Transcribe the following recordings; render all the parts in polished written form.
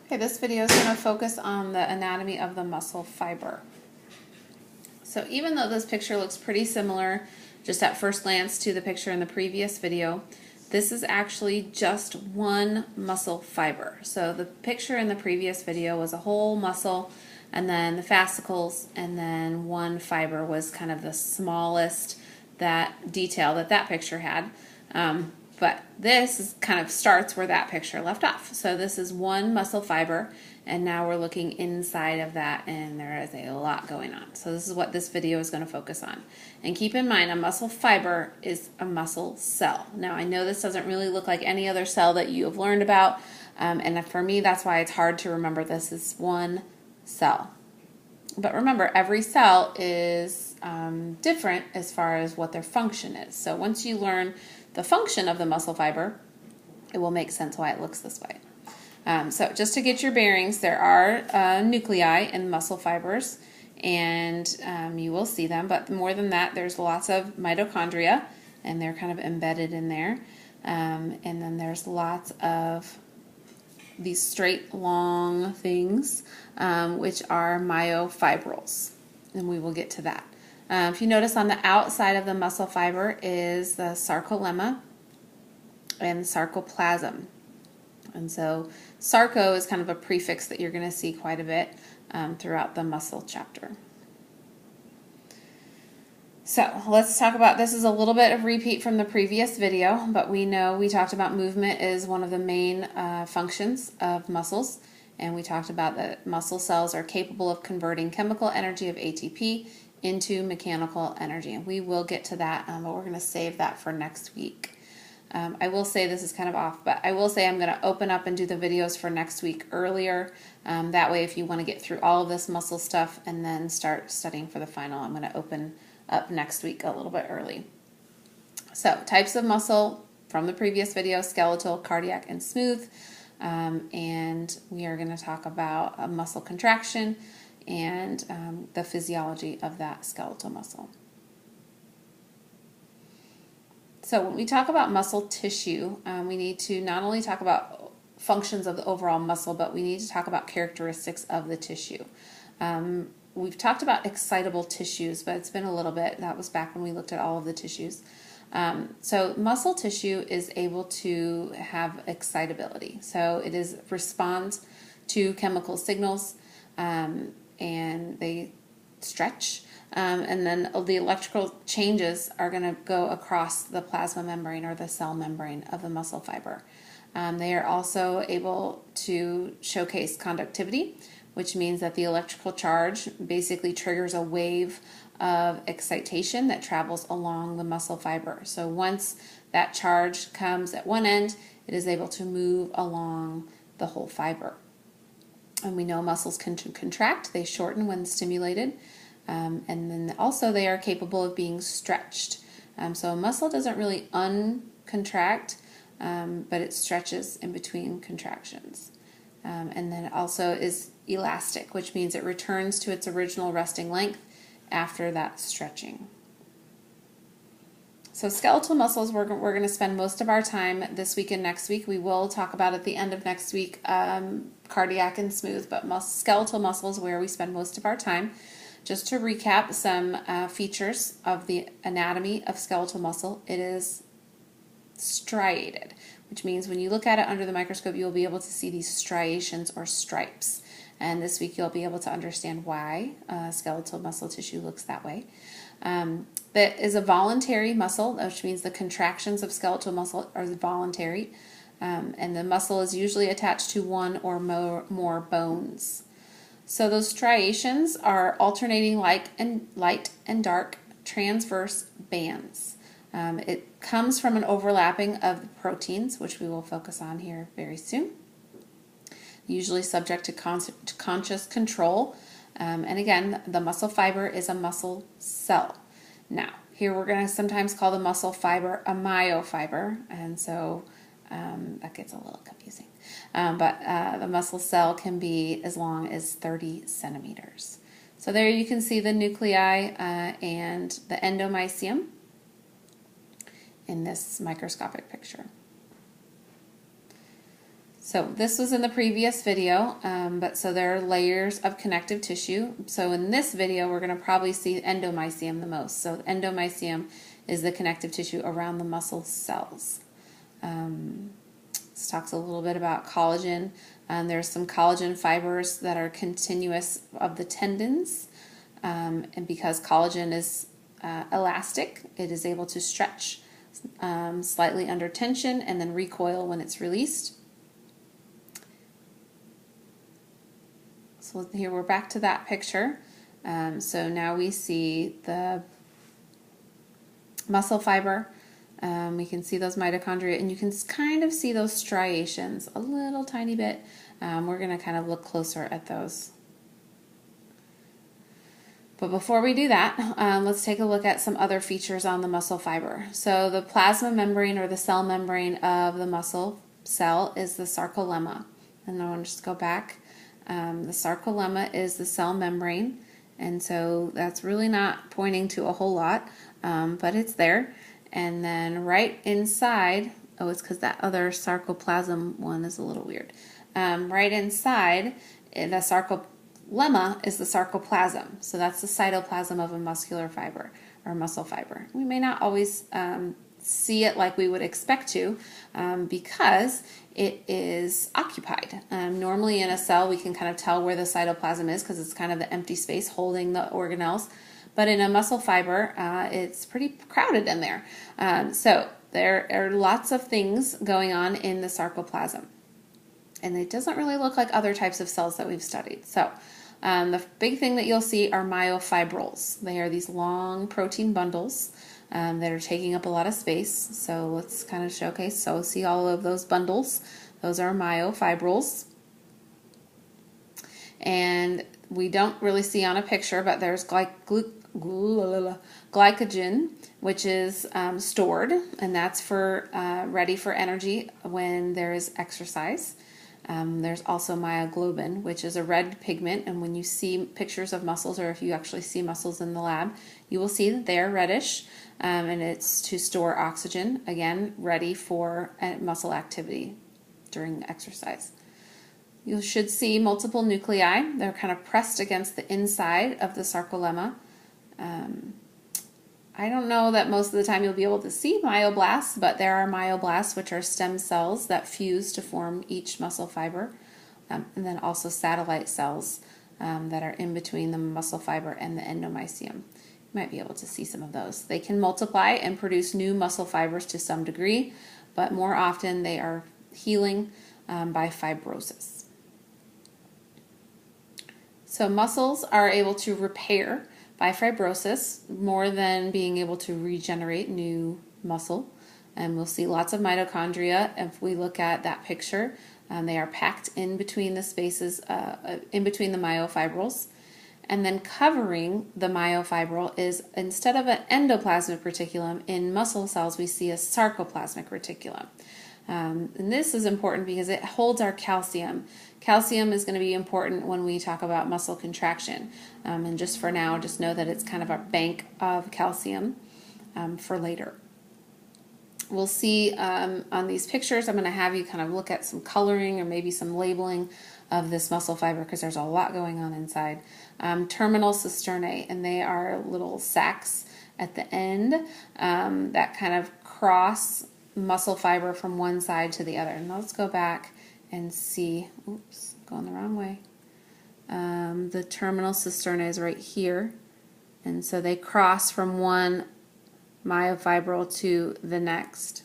Okay, this video is going to focus on the anatomy of the muscle fiber. So even though this picture looks pretty similar just at first glance to the picture in the previous video, this is actually just one muscle fiber. So the picture in the previous video was a whole muscle, and then the fascicles, and then one fiber was kind of the smallest detail that picture had. But this is kind of starts where that picture left off. So this is one muscle fiber, and now we're looking inside of that, and there is a lot going on. So this is what this video is going to focus on. And keep in mind, a muscle fiber is a muscle cell. Now, I know this doesn't really look like any other cell that you have learned about, and for me, that's why it's hard to remember this is one cell. But remember, every cell is different as far as what their function is. So once you learn the function of the muscle fiber, it will make sense why it looks this way. So just to get your bearings, there are nuclei in muscle fibers, and you will see them. But more than that, there's lots of mitochondria, and they're kind of embedded in there. And then there's lots of these straight, long things, which are myofibrils, and we will get to that. If you notice, on the outside of the muscle fiber is the sarcolemma and sarcoplasm. And so sarco is kind of a prefix that you're going to see quite a bit throughout the muscle chapter. So let's talk about, this is a little bit of repeat from the previous video, but we know we talked about movement is one of the main functions of muscles, and we talked about that muscle cells are capable of converting chemical energy of ATP into mechanical energy. And we will get to that, but we're going to save that for next week. I will say this is kind of off, but I will say I'm going to open up and do the videos for next week earlier. That way, if you want to get through all of this muscle stuff and then start studying for the final, I'm going to open up next week a little bit early. So, types of muscle from the previous video: skeletal, cardiac, and smooth. And we are going to talk about a muscle contraction and the physiology of that skeletal muscle. So when we talk about muscle tissue, we need to not only talk about functions of the overall muscle, but we need to talk about characteristics of the tissue. We've talked about excitable tissues, but it's been a little bit. That was back when we looked at all of the tissues. So muscle tissue is able to have excitability. So it responds to chemical signals, and they stretch. And then the electrical changes are going to go across the plasma membrane or the cell membrane of the muscle fiber. They are also able to showcase conductivity, which means that the electrical charge basically triggers a wave of excitation that travels along the muscle fiber. So once that charge comes at one end, it is able to move along the whole fiber. And we know muscles can contract, they shorten when stimulated, and then also they are capable of being stretched. So a muscle doesn't really uncontract, but it stretches in between contractions. And then it also is elastic, which means it returns to its original resting length after that stretching. So skeletal muscles, we're going to spend most of our time this week and next week. We will talk about at the end of next week cardiac and smooth, but skeletal muscles where we spend most of our time. Just to recap some features of the anatomy of skeletal muscle, it is striated, which means when you look at it under the microscope, you'll be able to see these striations or stripes. And this week you'll be able to understand why skeletal muscle tissue looks that way. That is a voluntary muscle, which means the contractions of skeletal muscle are voluntary. And the muscle is usually attached to one or more bones. So those striations are alternating light and dark transverse bands. It comes from an overlapping of the proteins, which we will focus on here very soon. Usually subject to conscious control. And again, the muscle fiber is a muscle cell. Now, here we're going to sometimes call the muscle fiber a myofiber, and so that gets a little confusing. But the muscle cell can be as long as 30 centimeters. So there you can see the nuclei and the endomysium in this microscopic picture. So this was in the previous video, but so there are layers of connective tissue. So in this video, we're going to probably see endomysium the most. So endomysium is the connective tissue around the muscle cells. This talks a little bit about collagen. There's some collagen fibers that are continuous of the tendons, and because collagen is elastic, it is able to stretch slightly under tension and then recoil when it's released. So here we're back to that picture. So now we see the muscle fiber. We can see those mitochondria, and you can kind of see those striations a little tiny bit. We're going to kind of look closer at those. But before we do that, let's take a look at some other features on the muscle fiber. So the plasma membrane, or the cell membrane of the muscle cell, is the sarcolemma. And I want to just go back. The sarcolemma is the cell membrane, and so that's really not pointing to a whole lot, but it's there. And then right inside, oh, it's because that other sarcoplasm one is a little weird. Right inside, the sarcolemma is the sarcoplasm. So that's the cytoplasm of a muscular fiber or muscle fiber. We may not always see it like we would expect to, because it is occupied. Normally in a cell we can kind of tell where the cytoplasm is because it's kind of the empty space holding the organelles, but in a muscle fiber it's pretty crowded in there. So there are lots of things going on in the sarcoplasm, and it doesn't really look like other types of cells that we've studied. So the big thing that you'll see are myofibrils. They are these long protein bundles that are taking up a lot of space. So let's kind of showcase. So see all of those bundles. Those are myofibrils. And we don't really see on a picture, but there's glycogen, which is stored, and that's for ready for energy when there is exercise. There's also myoglobin, which is a red pigment, and when you see pictures of muscles, or if you actually see muscles in the lab, you will see that they are reddish, and it's to store oxygen, again, ready for muscle activity during exercise. You should see multiple nuclei. They're kind of pressed against the inside of the sarcolemma. I don't know that most of the time you'll be able to see myoblasts, but there are myoblasts, which are stem cells that fuse to form each muscle fiber, and then also satellite cells that are in between the muscle fiber and the endomysium. You might be able to see some of those. They can multiply and produce new muscle fibers to some degree, but more often they are healing by fibrosis. So muscles are able to repair by fibrosis more than being able to regenerate new muscle. And we'll see lots of mitochondria. If we look at that picture, they are packed in between the spaces, in between the myofibrils. And then covering the myofibril is, instead of an endoplasmic reticulum, in muscle cells we see a sarcoplasmic reticulum. And this is important because it holds our calcium. Calcium is going to be important when we talk about muscle contraction. And just for now, just know that it's kind of a bank of calcium for later. We'll see on these pictures, I'm going to have you kind of look at some coloring or maybe some labeling of this muscle fiber because there's a lot going on inside. Terminal cisternae, and they are little sacs at the end that kind of cross muscle fiber from one side to the other. And let's go back and see, oops, going the wrong way. The terminal cisternae is right here, and so they cross from one myofibril to the next.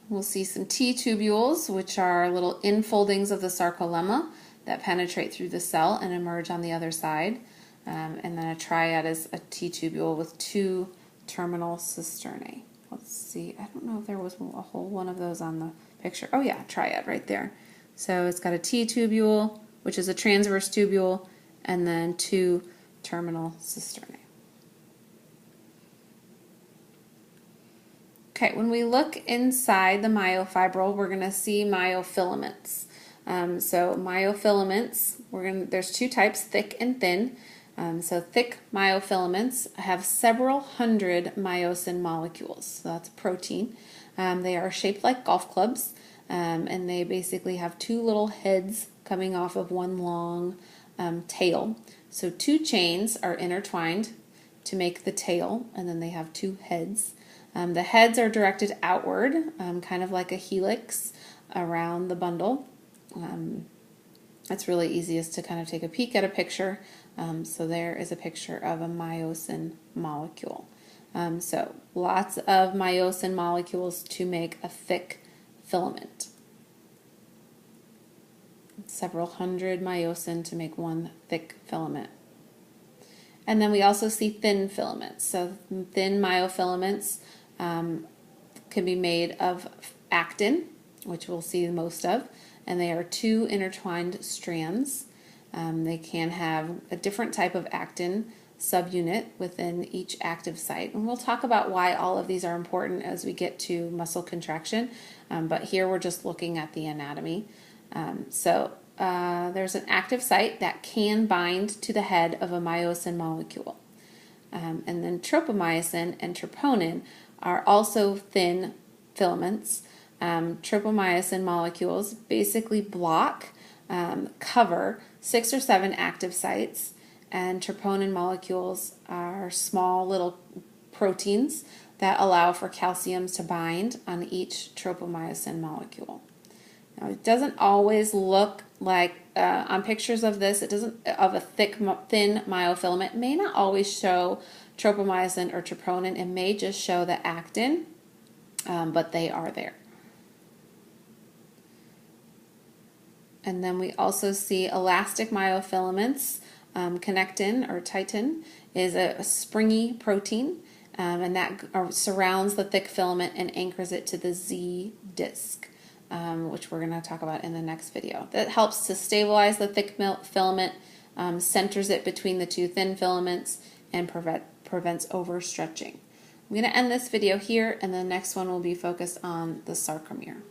We'll see some T-tubules, which are little infoldings of the sarcolemma that penetrate through the cell and emerge on the other side. And then a triad is a T-tubule with two terminal cisternae. Let's see, I don't know if there was a whole one of those on the picture. Oh yeah, triad right there. So it's got a T-tubule, which is a transverse tubule, and then two terminal cisternae. Okay, when we look inside the myofibril, we're going to see myofilaments. So myofilaments, there's two types, thick and thin. So thick myofilaments have several hundred myosin molecules. So that's a protein. They are shaped like golf clubs, and they basically have two little heads coming off of one long tail. So two chains are intertwined to make the tail, and then they have two heads. The heads are directed outward, kind of like a helix around the bundle. It's really easiest to kind of take a peek at a picture. So there is a picture of a myosin molecule. So lots of myosin molecules to make a thick filament. Several hundred myosin to make one thick filament. And then we also see thin filaments. So thin myofilaments can be made of actin, which we'll see most of, and they are two intertwined strands. They can have a different type of actin subunit within each active site. And we'll talk about why all of these are important as we get to muscle contraction, but here we're just looking at the anatomy. There's an active site that can bind to the head of a myosin molecule. And then tropomyosin and troponin are also thin filaments. Tropomyosin molecules basically cover 6 or 7 active sites, and troponin molecules are small little proteins that allow for calciums to bind on each tropomyosin molecule. Now, it doesn't always look like on pictures of this, of a thin myofilament, may not always show tropomyosin or troponin. It may just show the actin, but they are there. And then we also see elastic myofilaments. Connectin or titin is a springy protein, and that surrounds the thick filament and anchors it to the Z disc, which we're going to talk about in the next video. That helps to stabilize the thick filament, centers it between the two thin filaments, and prevents overstretching. I'm going to end this video here, and the next one will be focused on the sarcomere.